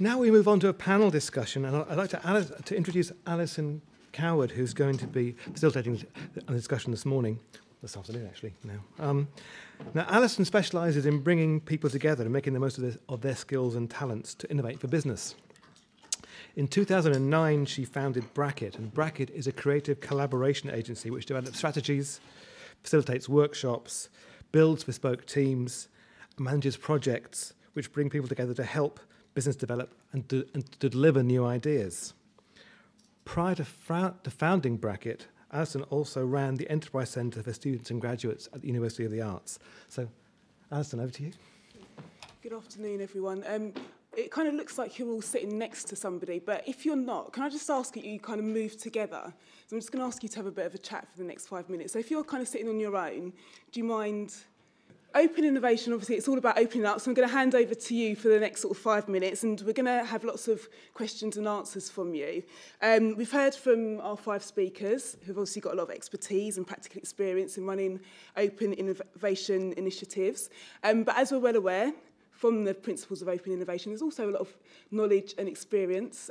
Now we move on to a panel discussion, and I'd like to introduce Alison Coward, who's going to be facilitating a discussion this afternoon actually, now. Now, Alison specialises in bringing people together and making the most of their skills and talents to innovate for business. In 2009, she founded Bracket, and Bracket is a creative collaboration agency which develops strategies, facilitates workshops, builds bespoke teams, manages projects which bring people together to help business develop and to deliver new ideas. Prior to founding Bracket, Alison also ran the Enterprise Centre for Students and Graduates at the University of the Arts. So, Alison, over to you. Good afternoon, everyone. It kind of looks like you're all sitting next to somebody, but if you're not, can I just ask that you kind of move together? So I'm just going to ask you to have a bit of a chat for the next 5 minutes. So if you're kind of sitting on your own, do you mind? Open innovation, obviously, it's all about opening up, so I'm going to hand over to you for the next sort of 5 minutes, and we're going to have lots of questions and answers from you. We've heard from our 5 speakers, who've obviously got a lot of expertise and practical experience in running open innovation initiatives. But as we're well aware, from the principles of open innovation, there's also a lot of knowledge and experience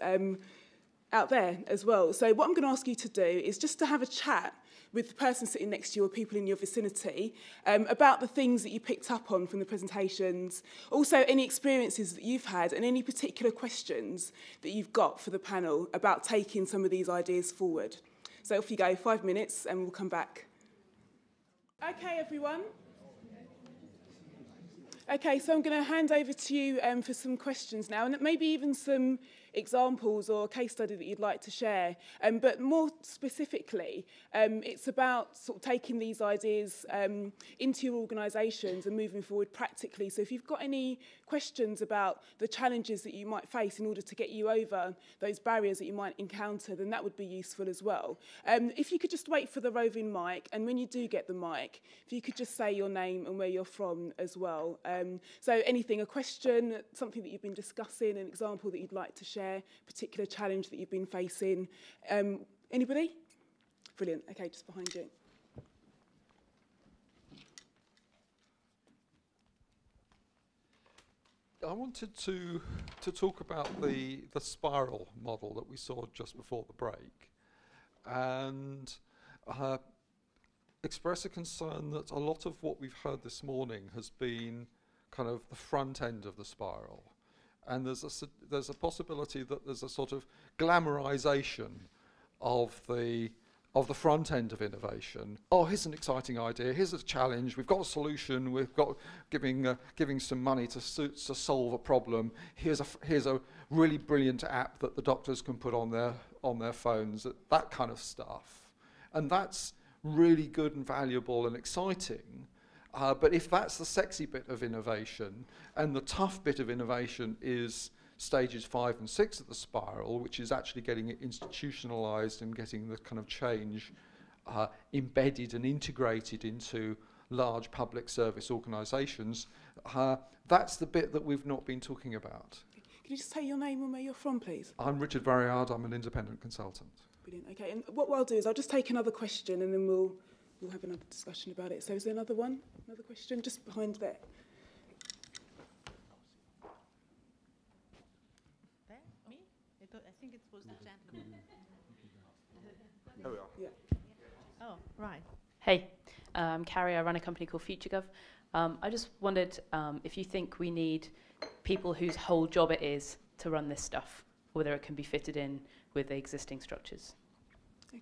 out there as well. So what I'm going to ask you to do is just to have a chat with the person sitting next to you or people in your vicinity about the things that you picked up on from the presentations, also any experiences that you've had and any particular questions that you've got for the panel about taking some of these ideas forward. So off you go, 5 minutes, and we'll come back. Okay, everyone. Okay, so I'm going to hand over to you for some questions now, and maybe even some examples or a case study that you'd like to share. But more specifically, it's about sort of taking these ideas into your organisations and moving forward practically. So if you've got any questions about the challenges that you might face in order to get you over those barriers that you might encounter, then that would be useful as well. If you could just wait for the roving mic, and when you do get the mic, if you could just say your name and where you're from as well. So anything, a question, something that you've been discussing, an example that you'd like to share, particular challenge that you've been facing. Anybody? Brilliant. Okay, just behind you. I wanted to talk about the spiral model that we saw just before the break, and express a concern that a lot of what we've heard this morning has been kind of the front end of the spiral. And there's a possibility that there's a sort of glamorization of the front end of innovation. Oh, here's an exciting idea. Here's a challenge. We've got a solution. We've got giving some money to solve a problem. Here's a really brilliant app that the doctors can put on their phones. That kind of stuff, and that's really good and valuable and exciting. But if that's the sexy bit of innovation, and the tough bit of innovation is stages 5 and 6 of the spiral, which is actually getting it institutionalized and getting the kind of change embedded and integrated into large public service organizations, that's the bit that we've not been talking about. Can you just say your name and where you're from, please? I'm Richard Variard. I'm an independent consultant. Brilliant. Okay, and what I'll do is I'll just take another question, and then we'll have another discussion about it. So is there another one? Another question? Just behind there. There? Me? I think it was the gentleman. There we are. Yeah. Oh, right. Hey, I'm Carrie. I run a company called FutureGov. I just wondered if you think we need people whose whole job it is to run this stuff, or whether it can be fitted in with the existing structures.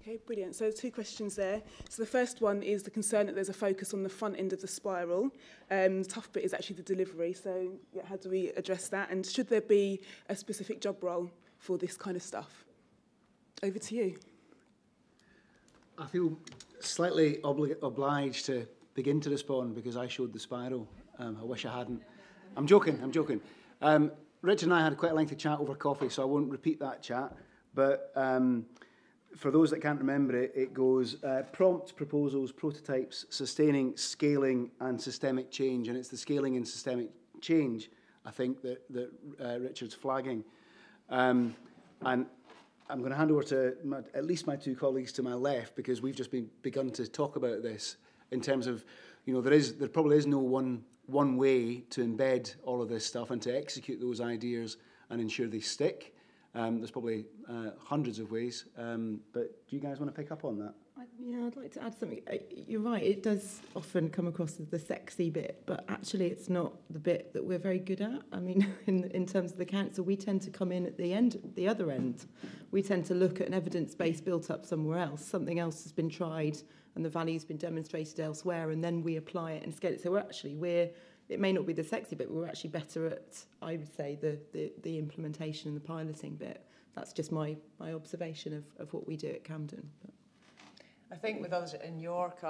Okay, brilliant. So 2 questions there. So the first one is the concern that there's a focus on the front end of the spiral. The tough bit is actually the delivery. So yeah, how do we address that? And should there be a specific job role for this kind of stuff? Over to you. I feel slightly obliged to begin to respond because I showed the spiral. I wish I hadn't. I'm joking. Rich and I had quite a lengthy chat over coffee, so I won't repeat that chat. But for those that can't remember it, it goes prompts, proposals, prototypes, sustaining, scaling, and systemic change. And it's the scaling and systemic change, I think, that Richard's flagging. And I'm going to hand over to at least my 2 colleagues to my left, because we've just begun to talk about this in terms of, there probably is no one way to embed all of this stuff and to execute those ideas and ensure they stick. There's probably hundreds of ways, but do you guys want to pick up on that? Yeah, I'd like to add something. You're right, it does often come across as the sexy bit, but actually it's not the bit that we're very good at. I mean, in terms of the council, we tend to come in at the other end. We tend to look at an evidence base built up somewhere else. Something else has been tried and the value's been demonstrated elsewhere, and then we apply it and scale it. So it may not be the sexy bit, but we're actually better at, I would say, the implementation and the piloting bit. That's just my observation of what we do at Camden. But I think with us in York,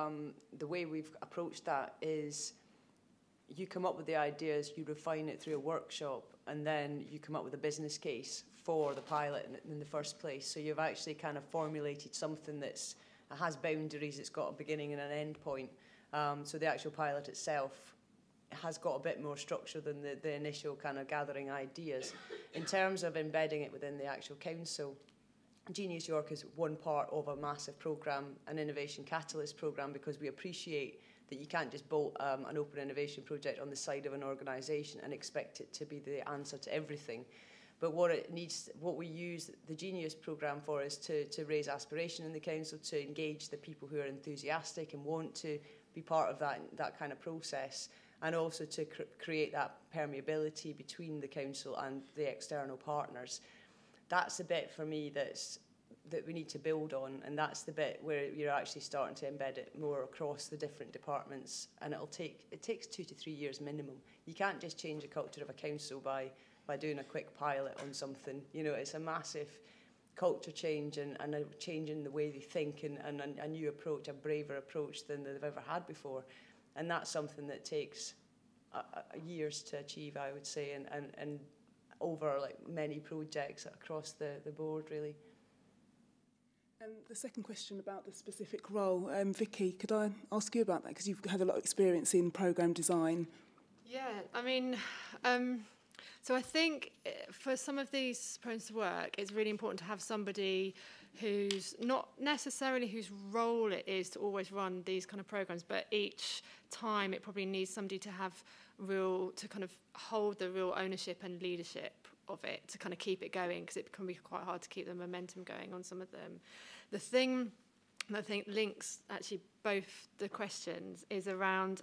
the way we've approached that is you come up with the ideas, you refine it through a workshop, and then you come up with a business case for the pilot in the first place. So you've actually kind of formulated something that has boundaries, it's got a beginning and an end point. So the actual pilot itself has got a bit more structure than the initial kind of gathering ideas. In terms of embedding it within the actual council, Genius York is one part of a massive programme, an innovation catalyst programme, because we appreciate that you can't just bolt an open innovation project on the side of an organisation and expect it to be the answer to everything. But what we use the Genius programme for is to raise aspiration in the council, to engage the people who are enthusiastic and want to be part of that kind of process, and also to create that permeability between the council and the external partners. That's the bit for me that we need to build on, and that's the bit where you're actually starting to embed it more across the different departments, and it takes 2 to 3 years minimum. You can't just change the culture of a council by doing a quick pilot on something. You know, it's a massive culture change and a change in the way they think, and a new approach, a braver approach than they've ever had before. And that's something that takes years to achieve, I would say, and over like many projects across the board, really. And the second question about the specific role, Vicki, could I ask you about that? Because you've had a lot of experience in programme design. Yeah, I mean, so I think for some of these programs to work, it's really important to have somebody who's not necessarily whose role it is to always run these kind of programs, but each time it probably needs somebody to have to kind of hold the real ownership and leadership of it, to kind of keep it going, because it can be quite hard to keep the momentum going on some of them. The thing that I think links actually both the questions is around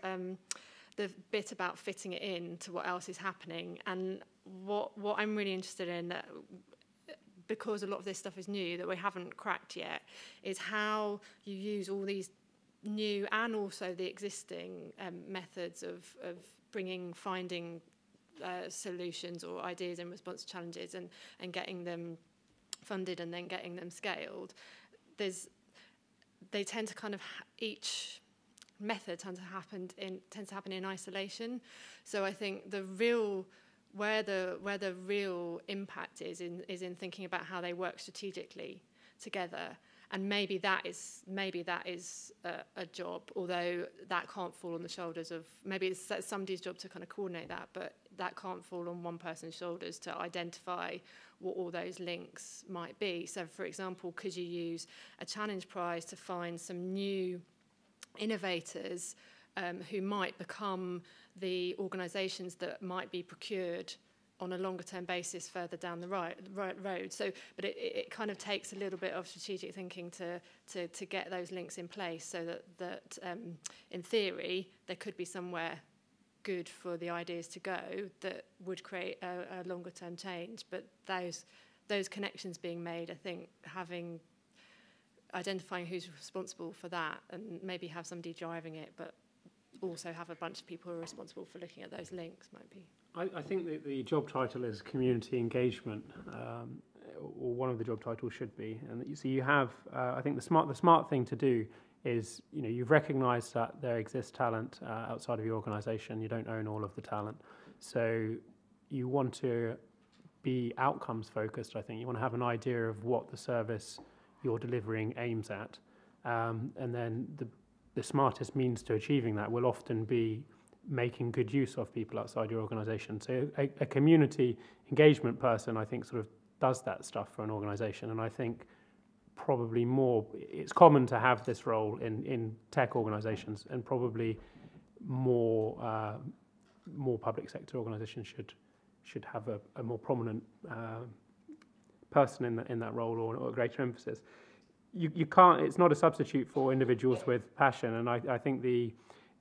the bit about fitting it in to what else is happening, and what I'm really interested in, because a lot of this stuff is new that we haven't cracked yet, is how you use all these new and also the existing methods of finding solutions or ideas in response to challenges and getting them funded and then getting them scaled. They tend to kind of each method tends to happen in isolation. So I think where the real impact is in thinking about how they work strategically together. And maybe that is a job, although that can't fall on the shoulders of, maybe it's somebody's job to kind of coordinate that, but that can't fall on one person's shoulders to identify what all those links might be. So, for example, could you use a challenge prize to find some new innovators who might become the organisations that might be procured on a longer term basis further down the road. So, but it kind of takes a little bit of strategic thinking to get those links in place, so that in theory there could be somewhere good for the ideas to go that would create a longer term change. But those connections being made, I think identifying who's responsible for that, and maybe have somebody driving it, but also have a bunch of people who are responsible for looking at those links might be. I think that the job title is community engagement, or one of the job titles should be. And so you have, I think the smart thing to do is, you've recognised that there exists talent outside of your organisation. You don't own all of the talent, so you want to be outcomes focused. I think you want to have an idea of what the service you're delivering aims at, and then the smartest means to achieving that will often be making good use of people outside your organisation. So a community engagement person, I think, sort of does that stuff for an organisation, and I think probably more, it's common to have this role in tech organisations, and probably more public sector organisations should have a more prominent person in that role, or a greater emphasis. You can't. It's not a substitute for individuals with passion, and I think the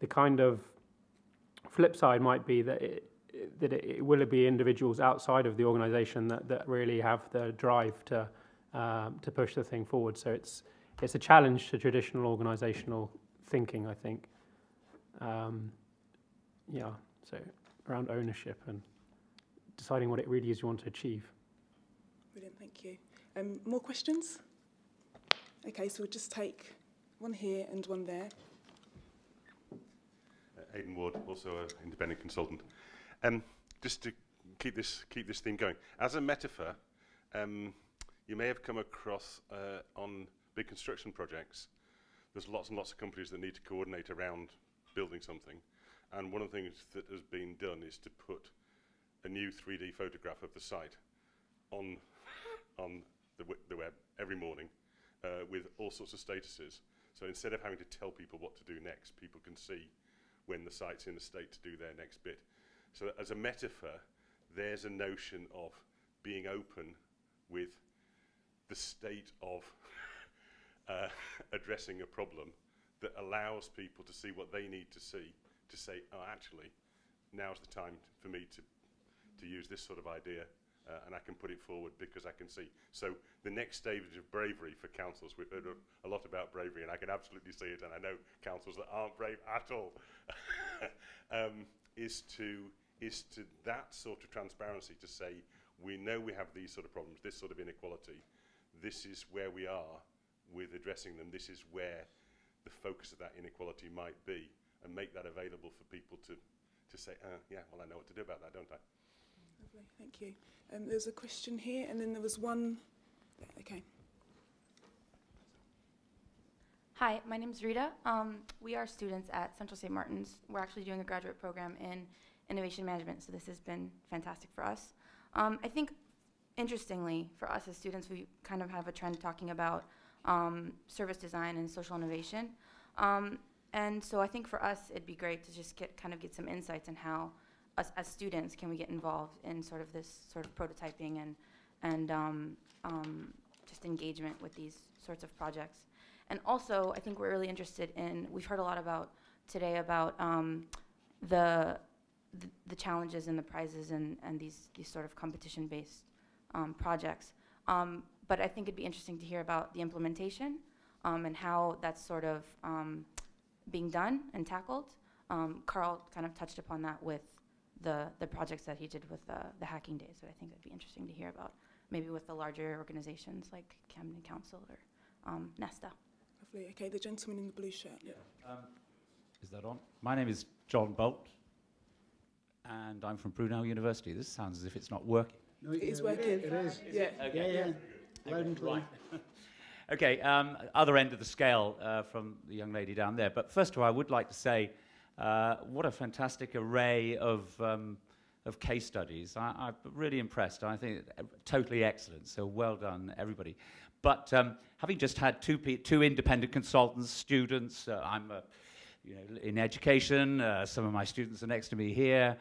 kind of flip side might be that it will be individuals outside of the organisation that really have the drive to push the thing forward. So it's a challenge to traditional organisational thinking, I think. So around ownership and deciding what it really is you want to achieve. Brilliant, thank you. More questions? Okay, so we'll just take one here and one there. Aidan Ward, also an independent consultant. Just to keep this theme going, as a metaphor, you may have come across on big construction projects, there's lots and lots of companies that need to coordinate around building something. And one of the things that has been done is to put a new 3D photograph of the site on the web every morning with all sorts of statuses. So instead of having to tell people what to do next, people can see when the site's in a state to do their next bit. So as a metaphor, there's a notion of being open with the state of addressing a problem that allows people to see what they need to see, to say, oh, actually, now's the time for me to use this sort of idea, and I can put it forward because I can see. So the next stage of bravery for councils, we've heard a lot about bravery, and I can absolutely see it, and I know councils that aren't brave at all, is to that sort of transparency, to say, we know we have these sort of problems, this sort of inequality, this is where we are with addressing them, this is where the focus of that inequality might be, and make that available for people to say, yeah, well, I know what to do about that, don't I? Lovely, thank you. There's a question here, and then there was one. Okay. Hi, my name is Rita. We are students at Central St. Martin's. We're actually doing a graduate program in innovation management, so this has been fantastic for us. I think, interestingly, for us as students, we kind of have a trend talking about service design and social innovation. And so I think for us, it'd be great to just get some insights on how us as students can we get involved in sort of this sort of prototyping and just engagement with these sorts of projects. And also, I think we're really interested in, we've heard a lot about today about the challenges and the prizes and these sort of competition-based projects. But I think it'd be interesting to hear about the implementation and how that's sort of being done and tackled. Carl kind of touched upon that with the projects that he did with the hacking days, but I think it'd be interesting to hear about maybe with the larger organizations like Camden Council or Nesta. Lovely. Okay, the gentleman in the blue shirt. Yeah. Is that on? My name is John Bolt, and I'm from Brunel University. This sounds as if it's not working. No, it is working. It is. Yeah. Okay. Yeah. Loud and clear. Right. Okay, other end of the scale from the young lady down there. But first of all, I would like to say what a fantastic array of case studies. I'm really impressed. I think totally excellent. So well done, everybody. But having just had two independent consultants, students, I'm in education. Some of my students are next to me here.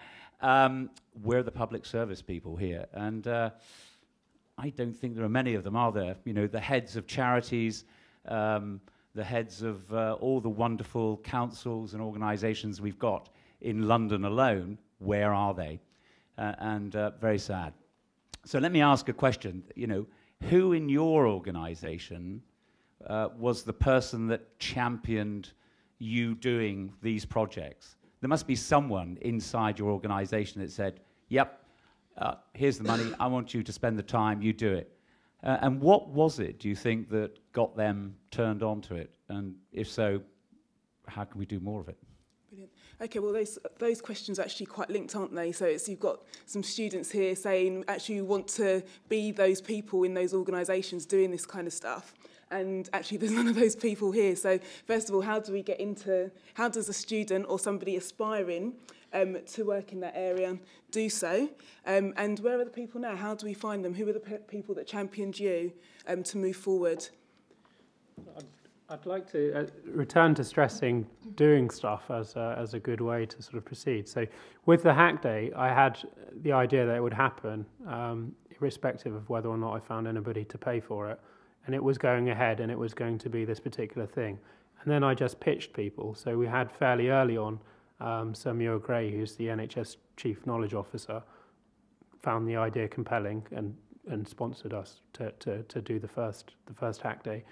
We're the public service people here, and I don't think there are many of them, are there? You know, the heads of charities, the heads of all the wonderful councils and organisations we've got in London alone. Where are they? And very sad. So let me ask a question. You know, who in your organisation was the person that championed you doing these projects? There must be someone inside your organisation that said, yep, here's the money, I want you to spend the time, you do it. And what was it, do you think, that got them turned on to it? And if so, how can we do more of it? Brilliant. Okay, well, those questions are actually quite linked, aren't they? So you've got some students here saying, actually, you want to be those people in those organisations doing this kind of stuff. And actually, there's none of those people here. So first of all, how does a student or somebody aspiring to work in that area do so? And where are the people now? How do we find them? Who are the people that championed you to move forward? I'd like to return to stressing doing stuff as a good way to sort of proceed. So with the hack day, I had the idea that it would happen, irrespective of whether or not I found anybody to pay for it. And it was going ahead, and it was going to be this particular thing. And then I just pitched people. So we had fairly early on, Sir Muir Gray, who's the NHS Chief Knowledge Officer, found the idea compelling and sponsored us to do the first hack day.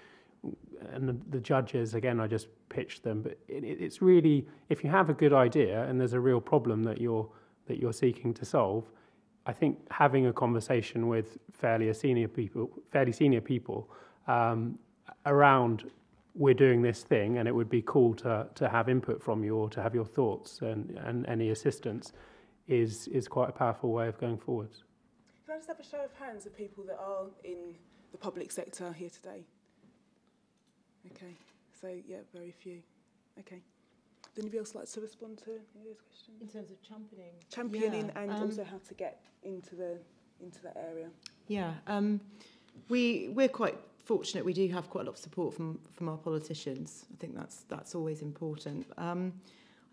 And the judges, again, I just pitched them. But it's really, if you have a good idea and there's a real problem that you're seeking to solve, I think having a conversation with fairly senior people around, we're doing this thing and it would be cool to have input from you or to have your thoughts and any assistance is quite a powerful way of going forwards. Can I just have a show of hands of people that are in the public sector here today? Okay, so yeah, very few. Okay. Does anybody else like to respond to any of those questions? In terms of championing? Championing and also how to get into that area. Yeah, we're quite fortunate. We do have quite a lot of support from our politicians. I think that's always important. I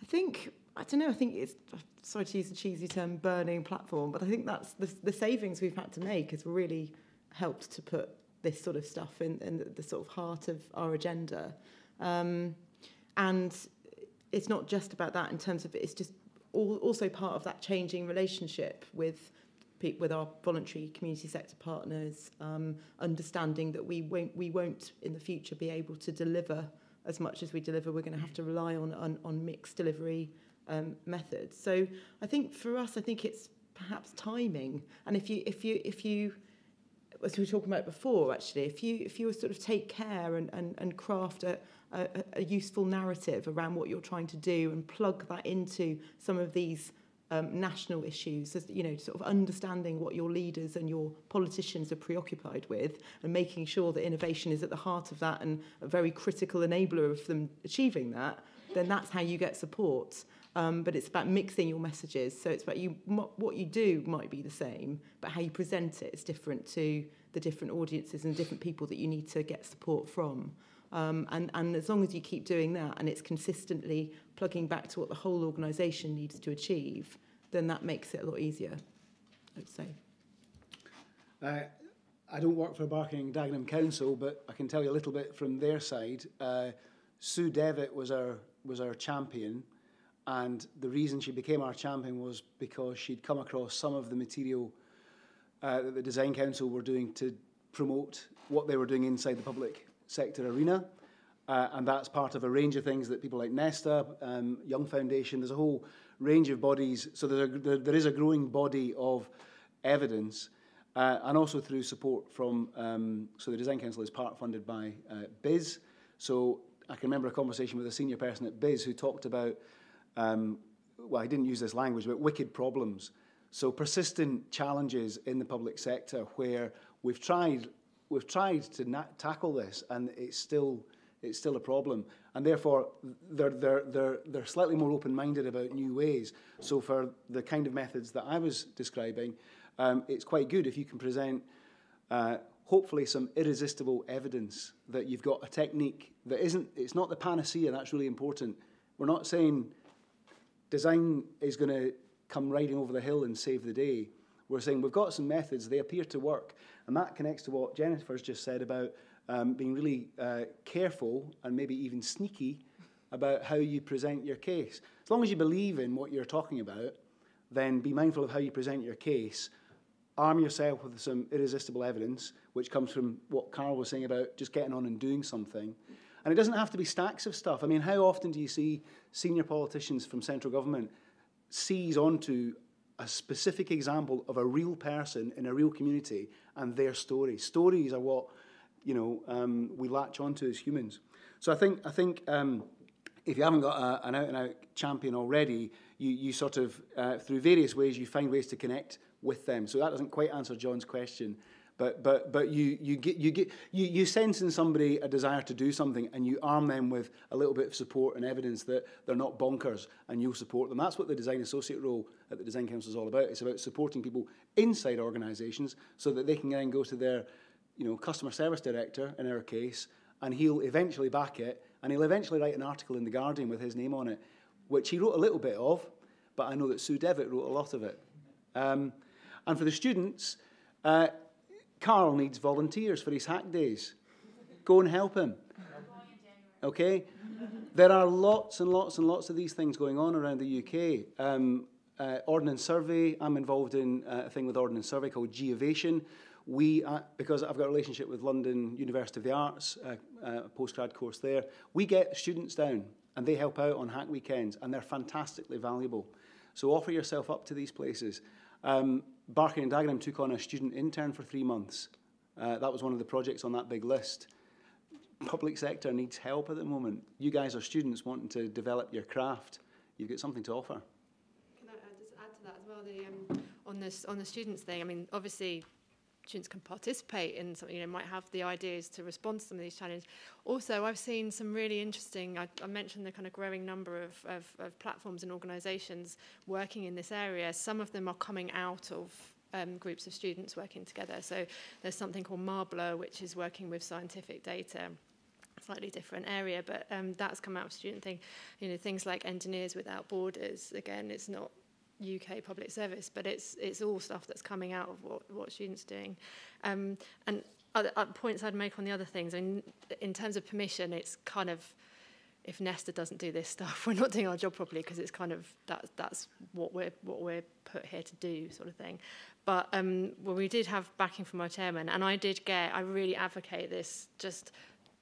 think it's, sorry to use the cheesy term, burning platform, but I think that's the savings we've had to make has really helped to put this sort of stuff in the sort of heart of our agenda. And it's not just about that in terms of it's just also part of that changing relationship with our voluntary community sector partners, understanding that we won't in the future be able to deliver as much as we deliver. We're going to have to rely on mixed delivery methods. So I think for us, it's perhaps timing. And if you as we were talking about before, actually, if you sort of take care and craft a useful narrative around what you're trying to do and plug that into some of these national issues, as, sort of understanding what your leaders and your politicians are preoccupied with and making sure that innovation is at the heart of that and a very critical enabler of them achieving that, then that's how you get support. But it's about mixing your messages. So it's about what you do might be the same, but how you present it is different to the different audiences and different people that you need to get support from. And as long as you keep doing that and it's consistently plugging back to what the whole organisation needs to achieve, then that makes it a lot easier, I'd say. I don't work for Barking and Dagenham Council, but I can tell you a little bit from their side. Sue Devitt was our champion. And the reason she became our champion was because she'd come across some of the material that the Design Council were doing to promote what they were doing inside the public sector arena. And that's part of a range of things that people like Nesta, Young Foundation, there's a whole range of bodies. So there is a growing body of evidence, and also through support from, so the Design Council is part funded by BIS. So I can remember a conversation with a senior person at BIS who talked about well, I didn't use this language, but wicked problems. So persistent challenges in the public sector where we've tried to tackle this, and it's still a problem. And therefore, they're slightly more open-minded about new ways. So for the kind of methods that I was describing, it's quite good if you can present hopefully some irresistible evidence that you've got a technique that it's not the panacea. That's really important. We're not saying design is going to come riding over the hill and save the day. We're saying we've got some methods, they appear to work. And that connects to what Jennifer's just said about being really careful and maybe even sneaky about how you present your case. As long as you believe in what you're talking about, then be mindful of how you present your case. Arm yourself with some irresistible evidence, which comes from what Carl was saying about just getting on and doing something. And it doesn't have to be stacks of stuff. I mean, how often do you see senior politicians from central government seize onto a specific example of a real person in a real community and their story? Stories are what, we latch onto as humans. So I think if you haven't got an out-and-out champion already, you sort of, through various ways, you find ways to connect with them. So that doesn't quite answer John's question. But you sense in somebody a desire to do something, and you arm them with a little bit of support and evidence that they're not bonkers, and you'll support them. That's what the design associate role at the Design Council is all about. It's about supporting people inside organisations so that they can then go to their, customer service director in our case, and he'll eventually back it, and he'll eventually write an article in The Guardian with his name on it, which he wrote a little bit of, but I know that Sue Devitt wrote a lot of it. And for the students, Carl needs volunteers for his hack days. Go and help him. Okay? There are lots and lots and lots of these things going on around the UK. Ordnance Survey, I'm involved in a thing with Ordnance Survey called Geovation. We, because I've got a relationship with London University of the Arts, a postgrad course there, we get students down and they help out on hack weekends, and they're fantastically valuable. So offer yourself up to these places. Parkin and Dagenham took on a student intern for 3 months. That was one of the projects on that big list. Public sector needs help at the moment. You guys are students wanting to develop your craft. You've got something to offer. Can I just add to that as well? On the students thing, I mean, obviously, students can participate in something, might have the ideas to respond to some of these challenges. Also, I've seen some really interesting, I mentioned the kind of growing number of platforms and organisations working in this area. Some of them are coming out of groups of students working together. So there's something called Marbler, which is working with scientific data. Slightly different area, but that's come out of student thing. Things like Engineers Without Borders. Again, it's not UK public service, but it's all stuff that's coming out of what students are doing. And other points I'd make on the other things. In terms of permission, it's kind of, if Nesta doesn't do this stuff, we're not doing our job properly, because it's kind of that's what we're put here to do, sort of thing. But well, we did have backing from our chairman, and I really advocate this,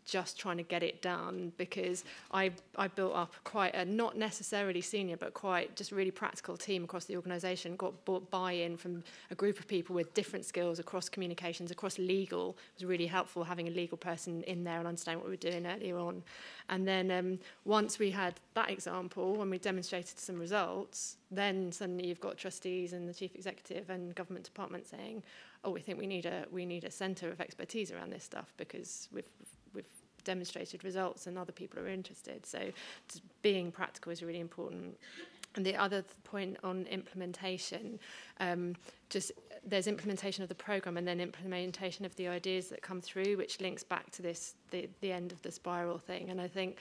just trying to get it done, because I built up quite a, not necessarily senior, but quite just really practical team across the organisation, got buy-in from a group of people with different skills across communications, across legal. It was really helpful having a legal person in there and understanding what we were doing earlier on. And then once we had that example, when we demonstrated some results, then suddenly you've got trustees and the chief executive and government department saying, oh, we think we need a centre of expertise around this stuff, because we've demonstrated results and other people are interested. So being practical is really important. And the other point on implementation, there's implementation of the programme and then implementation of the ideas that come through, which links back to the end of the spiral thing. And I think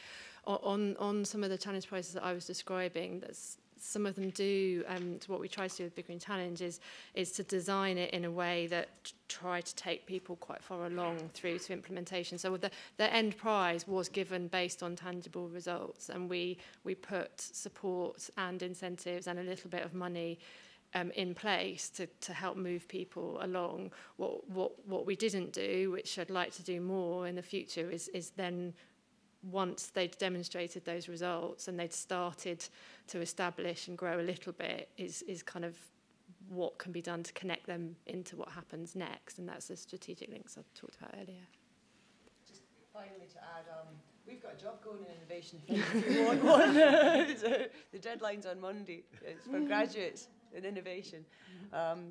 on some of the challenge prizes that I was describing, some of them do, to what we try to do with Big Green Challenge is to design it in a way that try to take people quite far along through to implementation. So the end prize was given based on tangible results, and we put support and incentives and a little bit of money in place to help move people along. What we didn't do, which I'd like to do more in the future, is then, once they'd demonstrated those results and they'd started to establish and grow a little bit, is kind of what can be done to connect them into what happens next. And that's the strategic links I talked about earlier. Just finally to add, we've got a job going in innovation if you want one. So the deadline's on Monday. It's for graduates in innovation.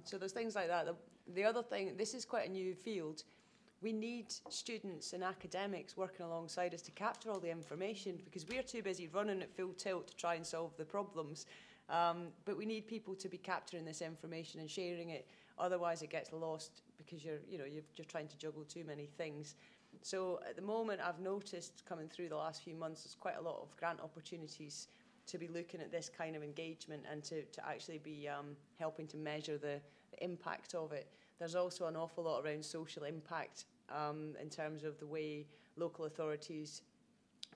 So there's things like that. The other thing, this is quite a new field. We need students and academics working alongside us to capture all the information, because we're too busy running at full tilt to try and solve the problems. But we need people to be capturing this information and sharing it. Otherwise, it gets lost because you're trying to juggle too many things. So at the moment, I've noticed coming through the last few months, there's quite a lot of grant opportunities to be looking at this kind of engagement and to actually be helping to measure the impact of it. There's also an awful lot around social impact in terms of the way local authorities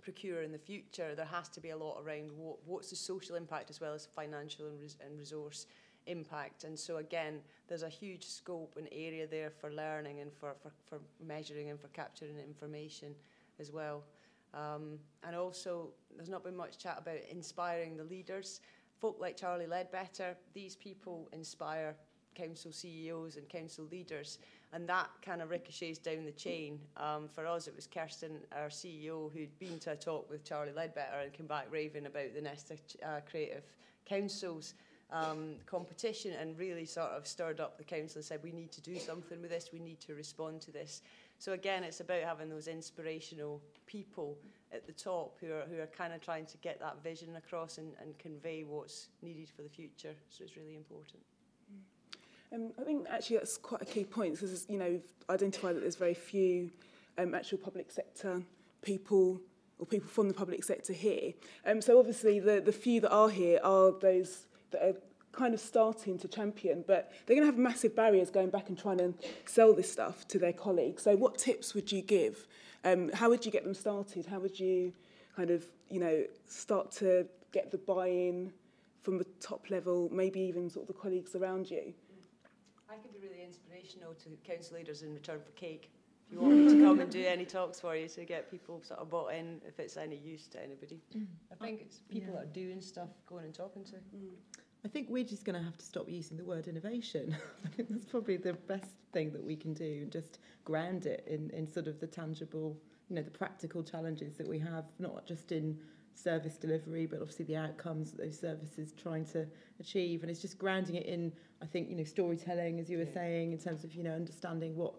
procure in the future. There has to be a lot around what's the social impact as well as financial and resource impact. And so again, there's a huge scope and area there for learning and for measuring and for capturing information as well. And also, there's not been much chat about inspiring the leaders. Folk like Charlie Ledbetter, these people inspire council CEOs and council leaders, and that kind of ricochets down the chain. For us, it was Kirsten, our CEO, who'd been to a talk with Charlie Ledbetter and came back raving about the Nesta Creative Councils competition, and really sort of stirred up the council and said, we need to do something with this, we need to respond to this. So again, it's about having those inspirational people at the top who are kind of trying to get that vision across and convey what's needed for the future. So it's really important. I think actually that's quite a key point, because we've identified that there's very few actual public sector people or people from the public sector here. So obviously the few that are here are those that are kind of starting to champion, but they're going to have massive barriers going back and trying to sell this stuff to their colleagues. So what tips would you give? How would you get them started? How would you kind of, start to get the buy-in from the top level, maybe even sort of the colleagues around you? I could be really inspirational to council leaders in return for cake. If you want me to come and do any talks for you to get people sort of bought in, if it's any use to anybody. I think it's people that are doing stuff, going and talking to. I think we're just going to have to stop using the word innovation. I think that's probably the best thing that we can do, and just ground it in sort of the tangible, the practical challenges that we have, not just in service delivery, but obviously the outcomes that those services trying to achieve. And it's just grounding it in, I think, storytelling, as you were saying, in terms of, understanding what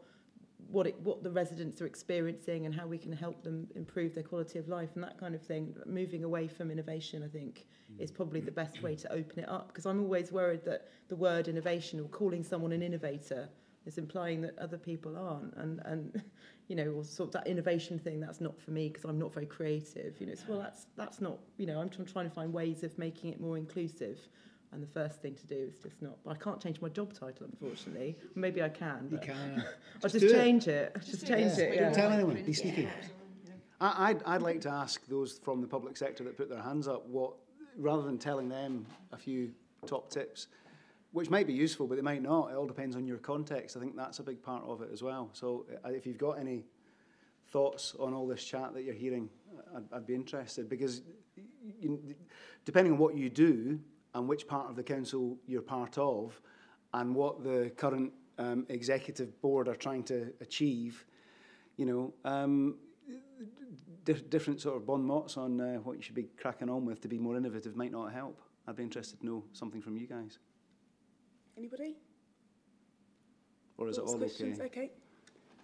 the residents are experiencing and how we can help them improve their quality of life and that kind of thing. Moving away from innovation, I think, is probably the best way to open it up, because I'm always worried that the word innovation, or calling someone an innovator, is implying that other people aren't, and or sort of that innovation thing, that's not for me because I'm not very creative. So, well, that's not. I'm trying to find ways of making it more inclusive. And the first thing to do is just not. I can't change my job title, unfortunately. Maybe I can. You can. I'll just change it. Just change it. Don't tell anyone. Be sneaky. I'd like to ask those from the public sector that put their hands up, rather than telling them a few top tips, which might be useful, but they might not. It all depends on your context. I think that's a big part of it as well. So if you've got any thoughts on all this chat that you're hearing, I'd be interested, because depending on what you do and which part of the council you're part of and what the current executive board are trying to achieve, different sort of bon mots on what you should be cracking on with to be more innovative might not help. I'd be interested to know something from you guys. Anybody? Or is it all questions? okay? Okay.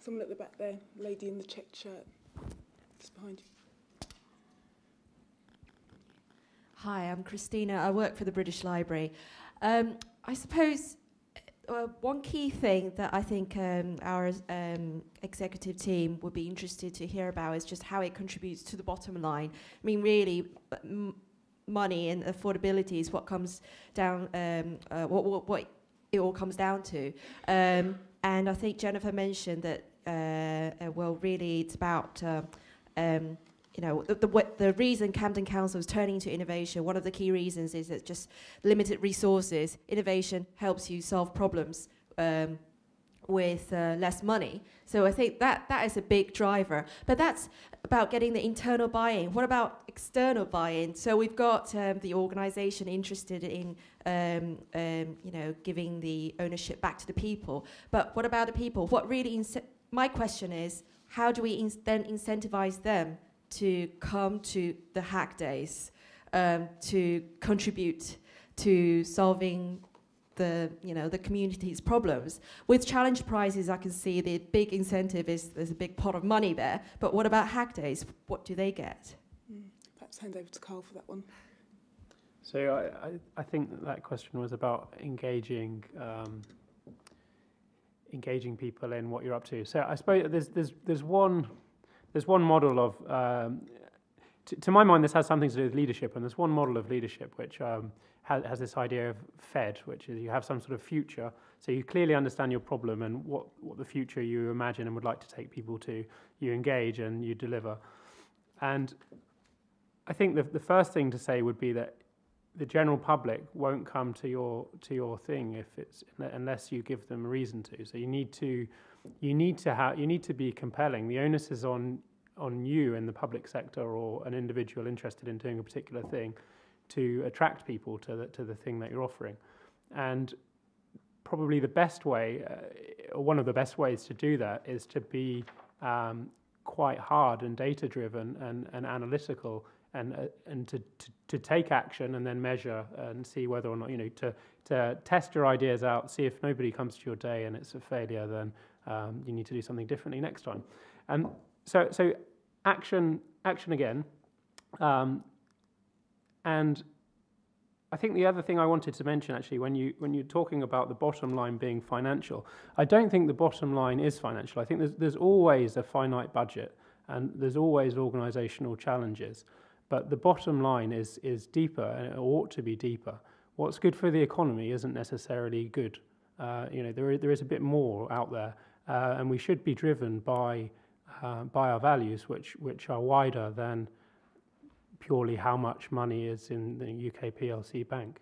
Someone at the back there, lady in the checked shirt, just behind you. Hi, I'm Christina. I work for the British Library. I suppose one key thing that I think our executive team would be interested to hear about is just how it contributes to the bottom line. I mean, really, money and affordability is what comes down, what it all comes down to. And I think Jennifer mentioned that, really, it's about the reason Camden Council is turning to innovation, one of the key reasons is that just limited resources. Innovation helps you solve problems with less money. So I think that is a big driver. But that's about getting the internal buy-in. What about external buy-in? So we've got the organisation interested in giving the ownership back to the people. But what about the people? What really my question is, how do we then incentivise them to come to the hack days, to contribute to solving the community's problems? With challenge prizes, I can see the big incentive is there's a big pot of money there. But what about hack days? What do they get? Perhaps hand over to Carl for that one. So I think that question was about engaging people in what you're up to. So I suppose there's one model of, to my mind, this has something to do with leadership, and there's one model of leadership which has this idea of FED, which is you have some sort of future, so you clearly understand your problem and what the future you imagine and would like to take people to, you engage and you deliver. And I think the first thing to say would be that the general public won't come to your thing unless you give them a reason to. So you need to be compelling. The onus is on you in the public sector or an individual interested in doing a particular thing to attract people to the thing that you're offering. And probably the best way, or one of the best ways to do that, is to be quite hard and data driven and analytical, and to take action and then measure and see whether or not, to test your ideas out, see if nobody comes to your day and it's a failure, then you need to do something differently next time. And so action again. And I think the other thing I wanted to mention, actually, when you're talking about the bottom line being financial, I don't think the bottom line is financial. I think there's always a finite budget. and there's always organisational challenges. But the bottom line is deeper, and it ought to be deeper. What's good for the economy isn't necessarily good. There is a bit more out there, and we should be driven by our values, which are wider than purely how much money is in the UK PLC bank.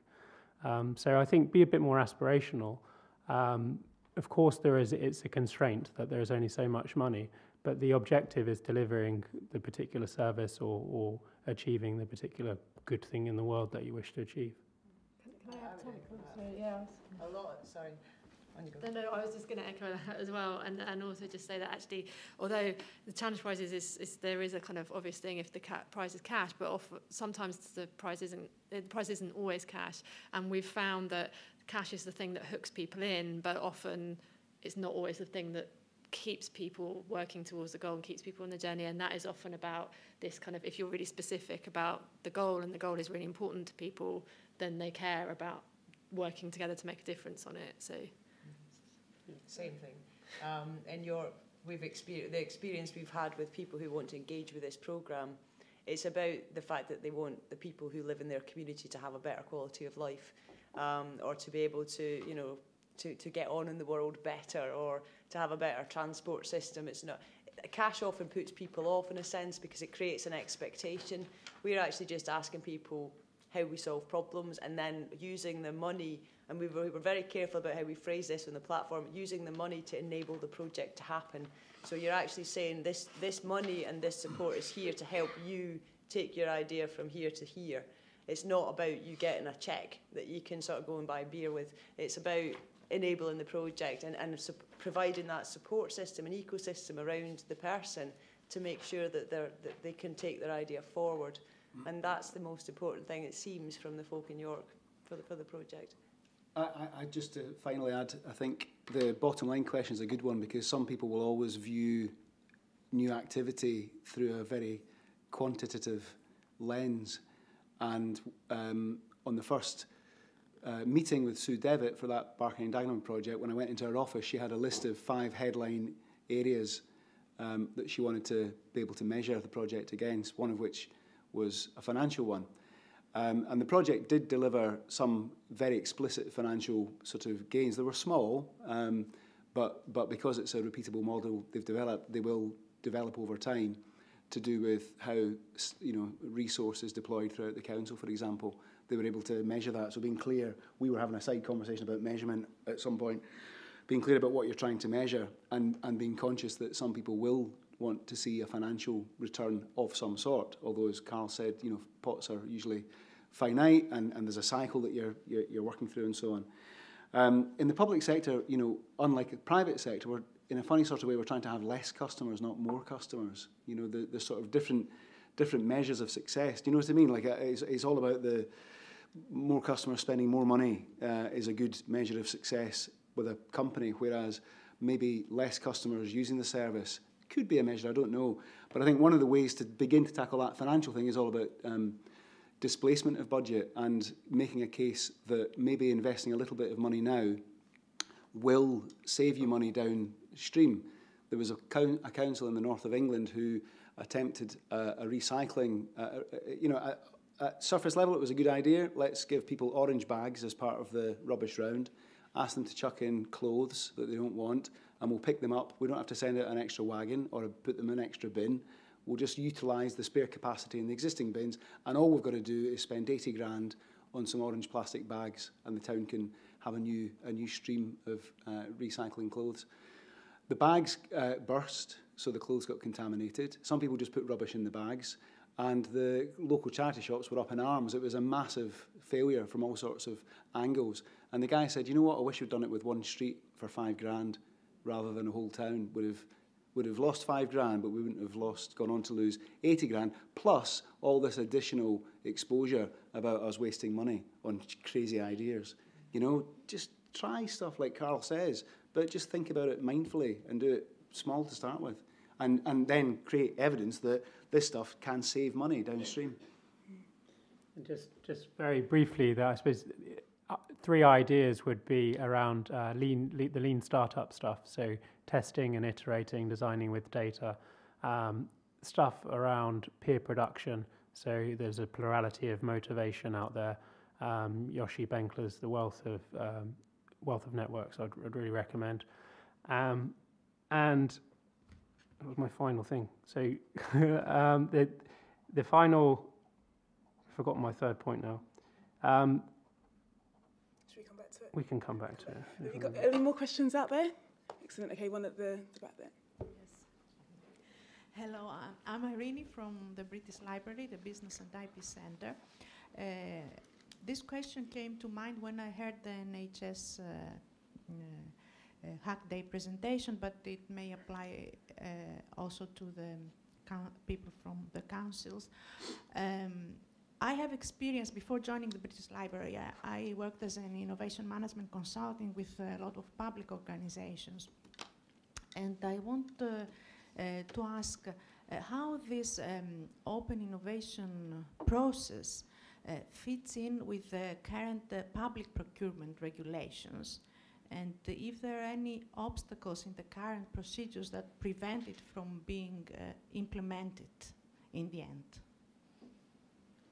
So I think be a bit more aspirational. Of course, it's a constraint that there is only so much money, but the objective is delivering the particular service or achieving the particular good thing in the world that you wish to achieve. Can I add something? Yeah. A lot. Sorry. No, I was just going to echo that as well, and also just say that actually, although the challenge prizes is there is a kind of obvious thing if the prize is cash, but sometimes the prize isn't always cash, and we've found that cash is the thing that hooks people in, but often it's not always the thing that keeps people working towards the goal and keeps people on the journey, and that is often about this kind of, if you're really specific about the goal and the goal is really important to people, then they care about working together to make a difference on it. So. Same thing. The experience we've had with people who want to engage with this programme, it's about the fact that they want the people who live in their community to have a better quality of life, or to be able to, to get on in the world better, or to have a better transport system. It's not. Cash often puts people off in a sense because it creates an expectation. We're actually just asking people how we solve problems, and then using the money, and we were very careful about how we phrase this on the platform, using the money to enable the project to happen. So you're actually saying this money and this support is here to help you take your idea from here to here. It's not about you getting a cheque that you can sort of go and buy beer with. It's about enabling the project and providing that support system and ecosystem around the person to make sure that they can take their idea forward. And that's the most important thing, it seems, from the folk in York for the project. I just to finally add, I think the bottom line question is a good one, because some people will always view new activity through a very quantitative lens. And on the first meeting with Sue Devitt for that Parkin and Dagenham project, when I went into her office, she had a list of 5 headline areas that she wanted to be able to measure the project against, one of which was a financial one. And the project did deliver some very explicit financial sort of gains. They were small, but because it's a repeatable model they've developed, they will develop over time to do with how resources deployed throughout the council, for example. They were able to measure that. So being clear, we were having a side conversation about measurement at some point, being clear about what you're trying to measure and being conscious that some people will want to see a financial return of some sort. Although, as Carl said, pots are usually finite, and there's a cycle that you're working through, and so on. In the public sector, unlike the private sector, we're in a funny sort of way, we're trying to have less customers, not more customers. The sort of different measures of success. Do you know what I mean? Like it's all about the more customers spending more money is a good measure of success with a company, whereas maybe less customers using the service could be a measure, I don't know. But I think one of the ways to begin to tackle that financial thing is all about displacement of budget and making a case that maybe investing a little bit of money now will save you money downstream. There was a council in the north of England who attempted a recycling, at surface level it was a good idea. Let's give people orange bags as part of the rubbish round, ask them to chuck in clothes that they don't want, and we'll pick them up. We don't have to send out an extra wagon or put them in an extra bin. We'll just utilise the spare capacity in the existing bins, and all we've got to do is spend 80 grand on some orange plastic bags, and the town can have a new stream of recycling clothes. The bags burst, so the clothes got contaminated. Some people just put rubbish in the bags, and the local charity shops were up in arms. It was a massive failure from all sorts of angles. And the guy said, you know what, I wish we'd done it with one street for 5 grand rather than a whole town. Would have lost 5 grand, but we wouldn't have gone on to lose 80 grand, plus all this additional exposure about us wasting money on crazy ideas. Just try stuff like Carl says, but just think about it mindfully and do it small to start with, and then create evidence that this stuff can save money downstream. And just very briefly, I suppose 3 ideas would be around the lean startup stuff. So testing and iterating, designing with data. stuff around peer production. So there's a plurality of motivation out there. Yoshi Benkler's The Wealth of Networks I'd really recommend. And that was my final thing. So the final, I've forgotten my third point now. Should we come back to it? We can come back to it. Have you got any more questions out there? Excellent. Okay, one at the back there. Hello, I'm Irene from the British Library, the Business and IP Centre. This question came to mind when I heard the NHS Hack Day presentation, but it may apply also to the people from the councils. I have experience, before joining the British Library, I worked as an innovation management consultant with a lot of public organizations. And I want to ask how this open innovation process fits in with the current public procurement regulations, and if there are any obstacles in the current procedures that prevent it from being implemented in the end.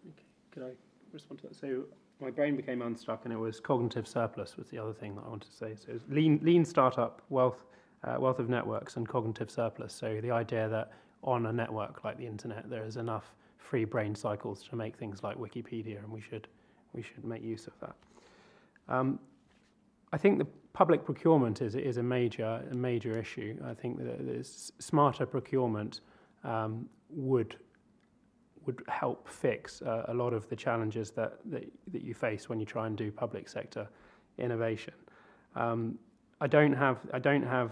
Okay, could I respond to that? So my brain became unstuck, and it was cognitive surplus was the other thing that I wanted to say. So it's lean startup, wealth of networks, and cognitive surplus. So the idea that on a network like the internet, there is enough free brain cycles to make things like Wikipedia, and we should make use of that. I think the public procurement is a major issue. I think that smarter procurement would help fix a lot of the challenges that you face when you try and do public sector innovation. I don't have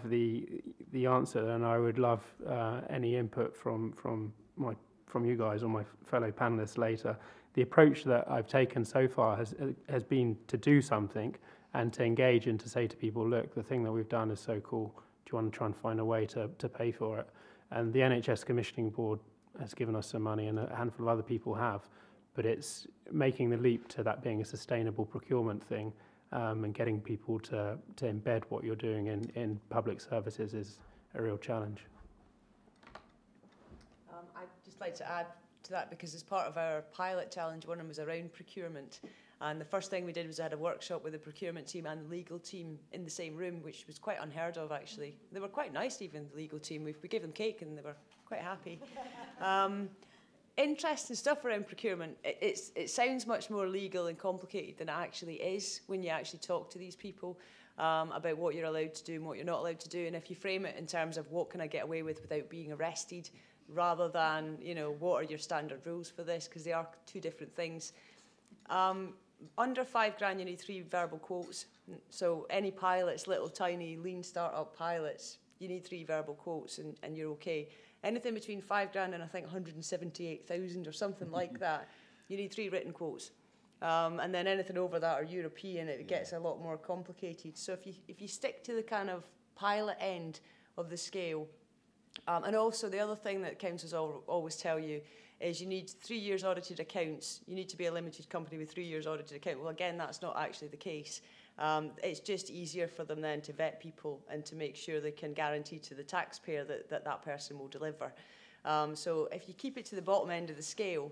the answer, and I would love any input from you guys or my fellow panelists later. The approach that I've taken so far has been to do something and to engage and to say to people, look, the thing that we've done is so cool. Do you want to try and find a way to pay for it? And the NHS Commissioning Board has given us some money, and a handful of other people have. But it's making the leap to that being a sustainable procurement thing, and getting people to embed what you're doing in public services is a real challenge. I'd just like to add to that, because as part of our pilot challenge, one of them was around procurement. And the first thing we did was I had a workshop with the procurement team and the legal team in the same room, which was quite unheard of, actually. They were quite nice, even, the legal team. We gave them cake and they were quite happy. Interesting stuff around procurement. It sounds much more legal and complicated than it actually is when you actually talk to these people about what you're allowed to do and what you're not allowed to do. And if you frame it in terms of what can I get away with without being arrested, rather than, you know, what are your standard rules for this, because they are two different things. Under £5,000, you need 3 verbal quotes. So any pilots, little tiny lean startup pilots, you need 3 verbal quotes and you're okay. Anything between £5,000 and I think 178,000 or something like that, you need 3 written quotes. And then anything over that are European, it gets a lot more complicated. So if you stick to the kind of pilot end of the scale, and also the other thing that councils always tell you is you need 3 years audited accounts. You need to be a limited company with 3 years audited account. Well, again, that's not actually the case. It's just easier for them then to vet people and to make sure they can guarantee to the taxpayer that person will deliver. So if you keep it to the bottom end of the scale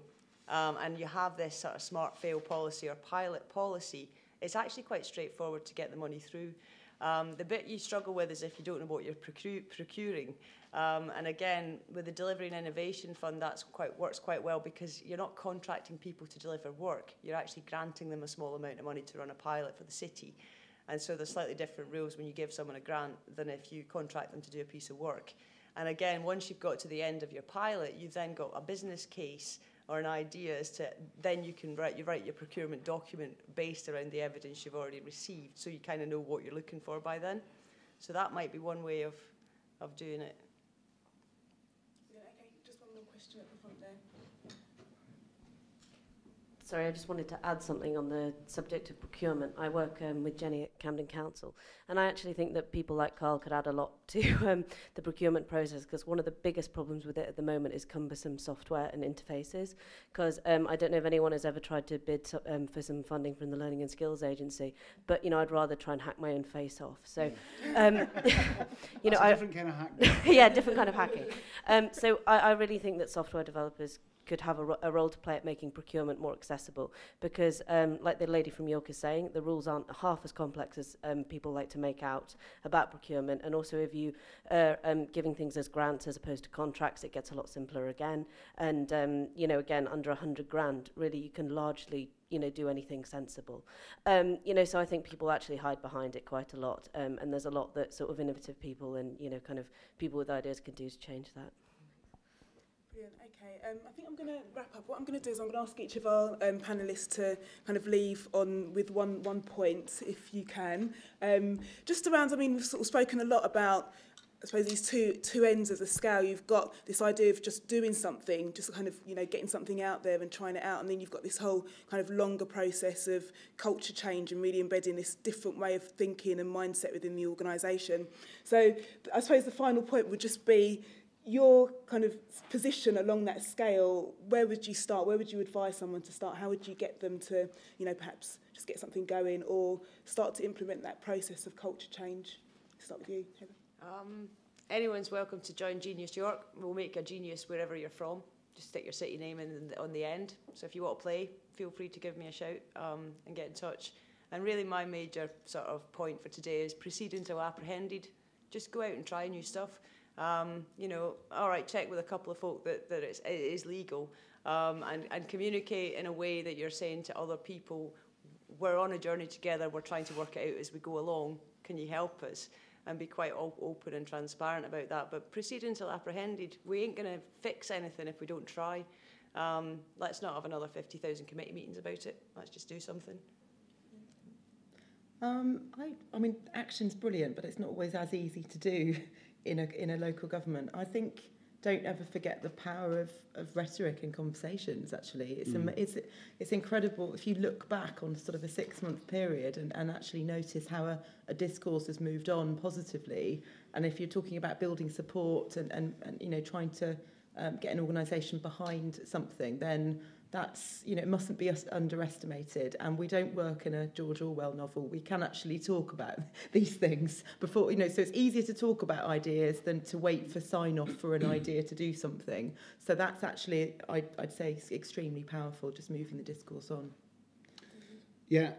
and you have this sort of smart fail policy or pilot policy, it's actually quite straightforward to get the money through. The bit you struggle with is if you don't know what you're procuring. And again, with the Delivery and Innovation Fund, that works quite well, because you're not contracting people to deliver work. You're actually granting them a small amount of money to run a pilot for the city. And so there's slightly different rules when you give someone a grant than if you contract them to do a piece of work. And again, once you've got to the end of your pilot, you've then got a business case or an idea as to, then you can write your procurement document based around the evidence you've already received, so you kind of know what you're looking for by then. So that might be one way of doing it. Yeah, okay, just one more question at the front there. Sorry, I just wanted to add something on the subject of procurement. I work with Jenny at Camden Council, and I actually think that people like Carl could add a lot to the procurement process, because one of the biggest problems with it at the moment is cumbersome software and interfaces. Because I don't know if anyone has ever tried to bid for some funding from the Learning and Skills Agency, but I'd rather try and hack my own face off. So, That's a different kind of hack. Yeah, different kind of hacking. So I really think that software developers could have a role to play at making procurement more accessible, because like the lady from York is saying, the rules aren't half as complex as people like to make out about procurement. And also, if you are giving things as grants as opposed to contracts, it gets a lot simpler again. And again, under 100 grand, really you can largely do anything sensible. So I think people actually hide behind it quite a lot, and there's a lot that sort of innovative people and kind of people with ideas can do to change that. Brilliant. Okay, I think I'm going to wrap up. What I'm going to do is I'm going to ask each of our panellists to kind of leave on with one point, if you can. Just around, we've sort of spoken a lot about, I suppose, these two ends of the scale. You've got this idea of just doing something, just kind of, getting something out there and trying it out. And then you've got this whole kind of longer process of culture change and really embedding this different way of thinking and mindset within the organisation. So I suppose the final point would just be your kind of position along that scale. Where would you start? Where would you advise someone to start? How would you get them to, perhaps just get something going or start to implement that process of culture change? Start with you, Heather. Anyone's welcome to join Genius York. We'll make a genius wherever you're from. Just stick your city name on the end. So if you want to play, feel free to give me a shout and get in touch. And really my major sort of point for today is proceed until apprehended. Just go out and try new stuff. All right, check with a couple of folk that it is legal, and communicate in a way that you're saying to other people, we're on a journey together, we're trying to work it out as we go along, can you help us? And be quite open and transparent about that. But proceed until apprehended. We ain't going to fix anything if we don't try. Let's not have another 50,000 committee meetings about it. Let's just do something. I mean, action's brilliant, but it's not always as easy to do in a local government. I think don't ever forget the power of rhetoric and conversations, actually. It's incredible if you look back on sort of a 6-month period and actually notice how a discourse has moved on positively. And if you're talking about building support and trying to get an organisation behind something, then that's, it mustn't be underestimated. And we don't work in a George Orwell novel. We can actually talk about these things before, so it's easier to talk about ideas than to wait for sign-off for an idea to do something. So that's actually, I'd say, extremely powerful, just moving the discourse on. Yeah,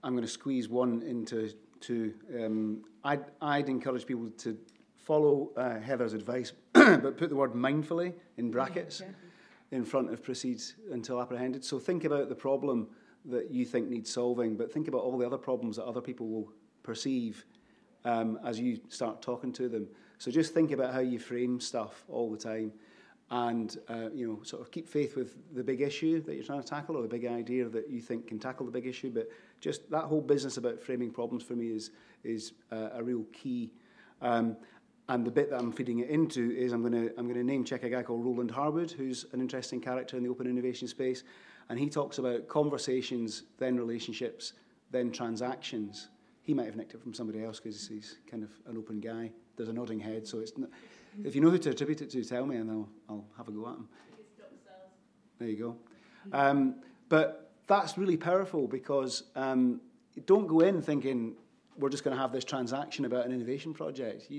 I'm going to squeeze one into two. I'd encourage people to follow Heather's advice, but put the word mindfully in brackets. Yeah. In front of proceed until apprehended. So think about the problem that you think needs solving, but think about all the other problems that other people will perceive as you start talking to them. So just think about how you frame stuff all the time, and sort of keep faith with the big issue that you're trying to tackle, or the big idea that you think can tackle the big issue. But just that whole business about framing problems for me is a real key. And the bit that I'm feeding it into is I'm going to name check a guy called Roland Harwood, who's an interesting character in the open innovation space, and he talks about conversations, then relationships, then transactions. He might have nicked it from somebody else because he's kind of an open guy. There's a nodding head, so it's not, if you know who to attribute it to, tell me, and I'll have a go at him. There you go. But that's really powerful because don't go in thinking we're just going to have this transaction about an innovation project,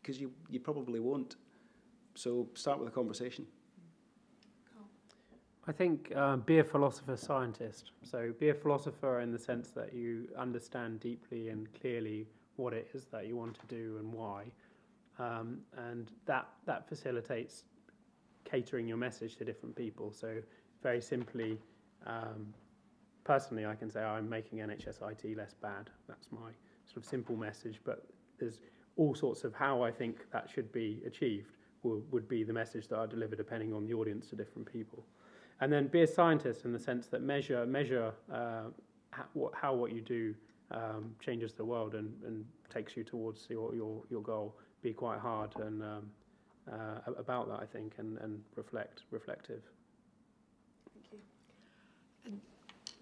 because you probably won't. So start with a conversation. I think be a philosopher-scientist. So be a philosopher in the sense that you understand deeply and clearly what it is that you want to do and why. And that facilitates catering your message to different people. So very simply, personally, I can say I'm making NHS IT less bad. That's my sort of simple message, but there's all sorts of how I think that should be achieved would be the message that I deliver depending on the audience to different people. And then be a scientist in the sense that measure how what you do changes the world and takes you towards your goal. Be quite hard and about that, I think, and reflective. Thank you.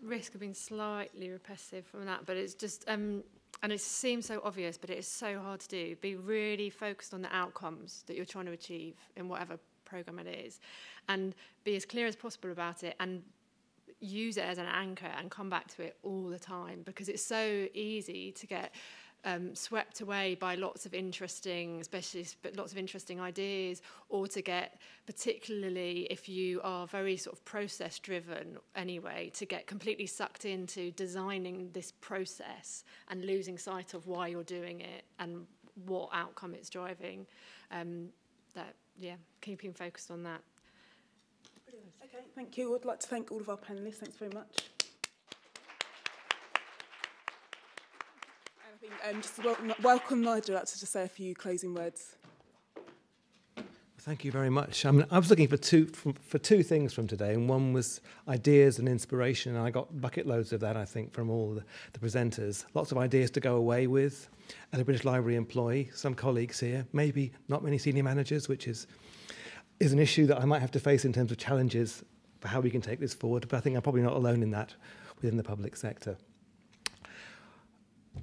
risk of being slightly repetitive from that, but it's just, and it seems so obvious, but it is so hard to do. Be really focused on the outcomes that you're trying to achieve in whatever program it is, and be as clear as possible about it, and use it as an anchor and come back to it all the time, because it's so easy to get swept away by lots of interesting, lots of interesting ideas, or to get, particularly if you are very sort of process driven anyway, to get completely sucked into designing this process and losing sight of why you're doing it and what outcome it's driving. Keeping focused on that. Brilliant. Okay, thank you. I'd like to thank all of our panellists. Thanks very much. And I think just to welcome Nigel out to just say a few closing words. Thank you very much. I was looking for two things from today, and one was ideas and inspiration, and I got bucket loads of that, I think, from all the presenters. Lots of ideas to go away with as a British Library employee, some colleagues here, maybe not many senior managers, which is an issue that I might have to face in terms of challenges for how we can take this forward, but I think I'm probably not alone in that within the public sector.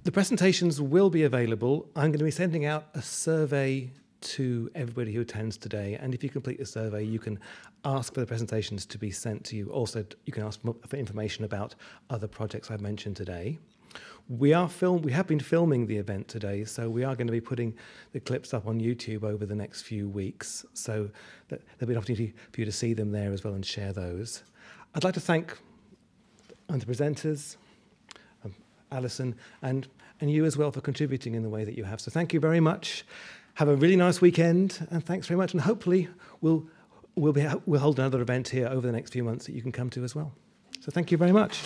The presentations will be available. I'm going to be sending out a survey to everybody who attends today, and if you complete the survey, you can ask for the presentations to be sent to you. Also, you can ask for information about other projects I've mentioned today. We have been filming the event today, so we are going to be putting the clips up on YouTube over the next few weeks, so that there'll be an opportunity for you to see them there as well and share those. I'd like to thank the presenters, Alison, and you as well for contributing in the way that you have. So thank you very much. Have a really nice weekend, and thanks very much. And hopefully we'll hold another event here over the next few months that you can come to as well. So thank you very much.